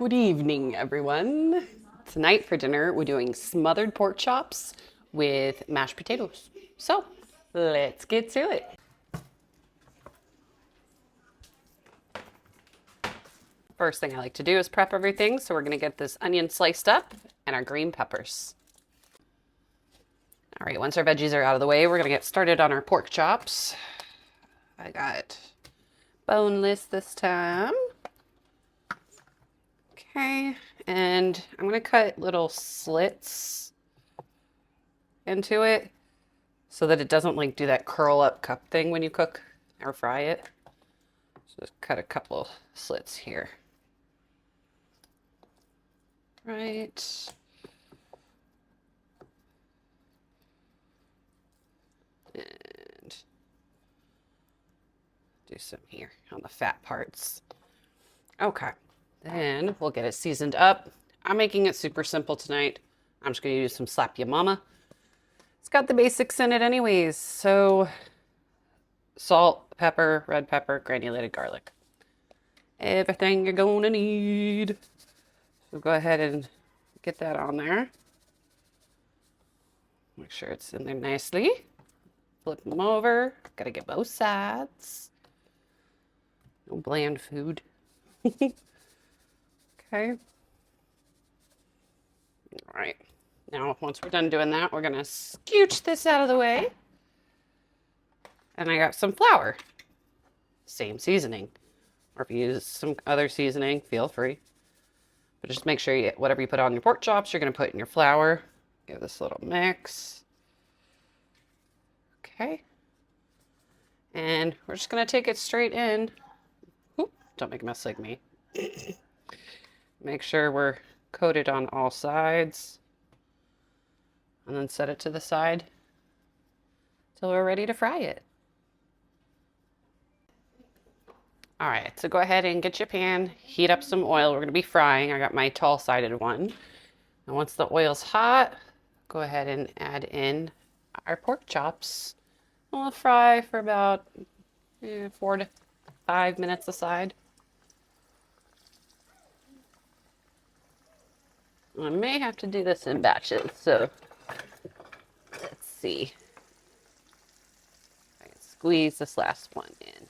Good evening, everyone. Tonight for dinner, we're doing smothered pork chops with mashed potatoes. So, let's get to it. First thing I like to do is prep everything. So we're going to get this onion sliced up and our green peppers. All right, once our veggies are out of the way, we're going to get started on our pork chops. I got boneless this time. Okay, and I'm going to cut little slits into it so that it doesn't like do that curl up cup thing when you cook or fry it. So just cut a couple slits here. Right. And do some here on the fat parts. Okay. Then we'll get it seasoned up. I'm making it super simple tonight. I'm just going to use some Slap Ya Mama. It's got the basics in it anyways. So salt, pepper, red pepper, granulated garlic. Everything you're going to need. So go ahead and get that on there. Make sure it's in there nicely. Flip them over. Got to get both sides. No bland food. Okay. All right. Now, once we're done doing that, we're going to scooch this out of the way. And I got some flour. Same seasoning. Or if you use some other seasoning, feel free. But just make sure whatever you put on your pork chops, you're going to put in your flour. Give this a little mix. Okay. And we're just going to take it straight in. Oop, don't make a mess like me. Make sure we're coated on all sides. And then set it to the side till we're ready to fry it. All right, so go ahead and get your pan, heat up some oil. We're going to be frying. I got my tall-sided one. And once the oil's hot, go ahead and add in our pork chops. And we'll fry for about 4 to 5 minutes aside. I may have to do this in batches, so let's see. I can squeeze this last one in.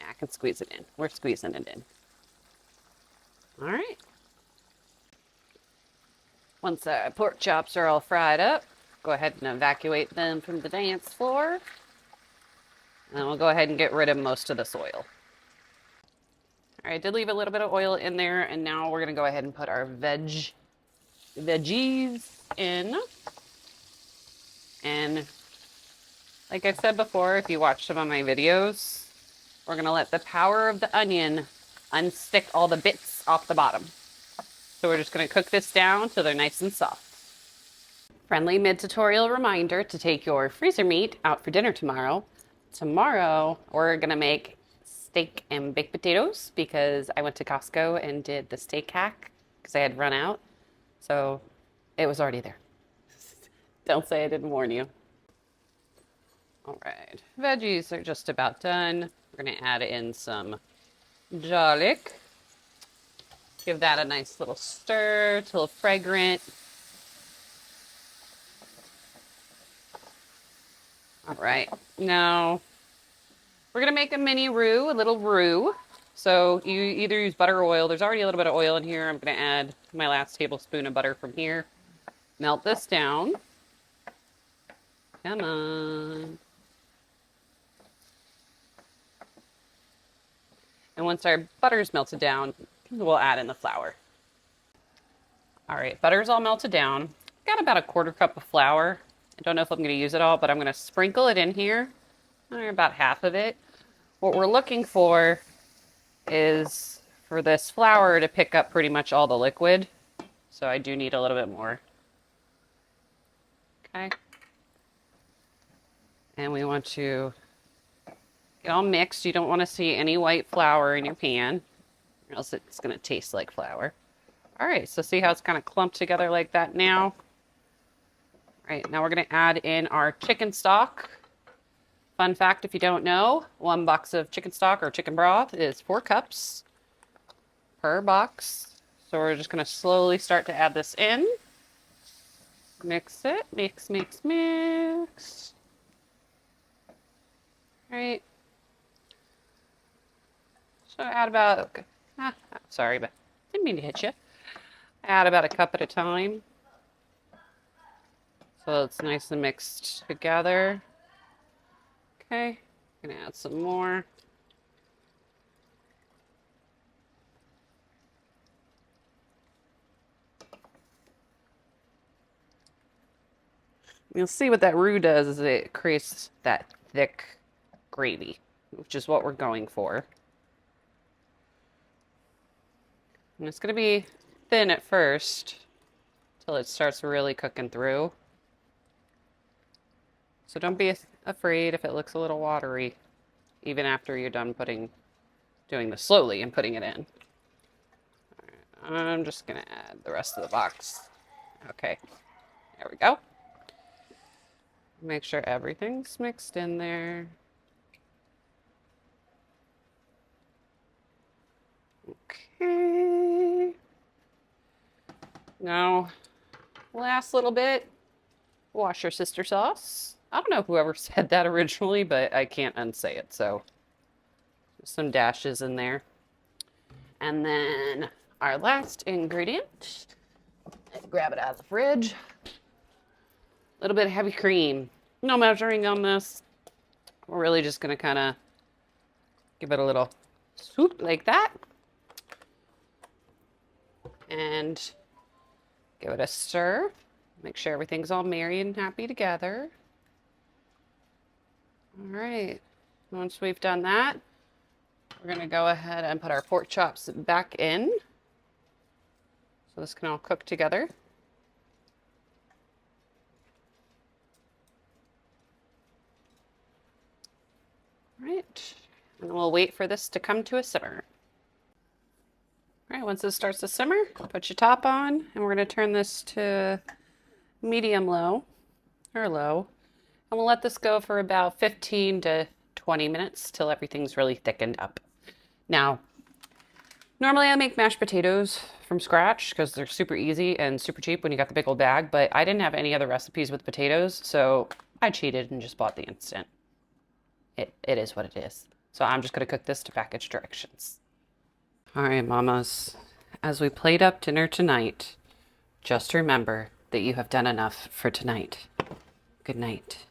I can squeeze it in. We're squeezing it in. All right. Once our pork chops are all fried up, go ahead and evacuate them from the dance floor. And then we'll go ahead and get rid of most of this oil. All right, I did leave a little bit of oil in there, and now we're going to go ahead and put our veggies in. And like I've said before, if you watch some of my videos, we're going to let the power of the onion unstick all the bits off the bottom. So we're just going to cook this down till they're nice and soft. Friendly mid-tutorial reminder to take your freezer meat out for dinner tomorrow. Tomorrow, we're going to make steak and baked potatoes because I went to Costco and did the steak hack because I had run out. So it was already there. Don't say I didn't warn you. All right, veggies are just about done. We're going to add in some garlic. Give that a nice little stir till fragrant. All right, now we're going to make a mini roux, a little roux. So you either use butter or oil. There's already a little bit of oil in here. I'm going to add my last tablespoon of butter from here. Melt this down. Come on. And once our butter's melted down, we'll add in the flour. All right, butter's all melted down. Got about a 1/4 cup of flour. I don't know if I'm going to use it all, but I'm going to sprinkle it in here, or about half of it. What we're looking for is for this flour to pick up pretty much all the liquid. So I do need a little bit more. Okay. And we want to get all mixed. You don't want to see any white flour in your pan, or else it's going to taste like flour. All right, so see how it's kind of clumped together like that now? All right, now we're going to add in our chicken stock. Fun fact, if you don't know, 1 box of chicken stock or chicken broth is 4 cups per box. So we're just going to slowly start to add this in. Mix it. Mix, mix, mix. All right. So add about, sorry, but didn't mean to hit you. Add about a cup at a time. So it's nice and mixed together. Okay, gonna add some more. You'll see what that roux does is it creates that thick gravy, which is what we're going for. And it's gonna be thin at first till it starts really cooking through. So don't be afraid if it looks a little watery, even after you're done doing this slowly and putting it in. All right, I'm just gonna add the rest of the box. Okay, there we go. Make sure everything's mixed in there. Okay. Now, last little bit, wash your sister sauce. I don't know whoever said that originally, but I can't unsay it, so some dashes in there. And then our last ingredient, grab it out of the fridge. A little bit of heavy cream. No measuring on this. We're really just gonna kind of give it a little swoop like that. And give it a stir. Make sure everything's all merry and happy together. All right, once we've done that, we're gonna go ahead and put our pork chops back in. So this can all cook together. All right, and we'll wait for this to come to a simmer. All right, once this starts to simmer, put your top on, and we're gonna turn this to medium low, or low. And we'll let this go for about 15 to 20 minutes till everything's really thickened up. Now, normally I make mashed potatoes from scratch because they're super easy and super cheap when you got the big old bag, but I didn't have any other recipes with potatoes, so I cheated and just bought the instant. It is what it is. So I'm just gonna cook this to package directions. All right, mamas, as we plate up dinner tonight, just remember that you have done enough for tonight. Good night.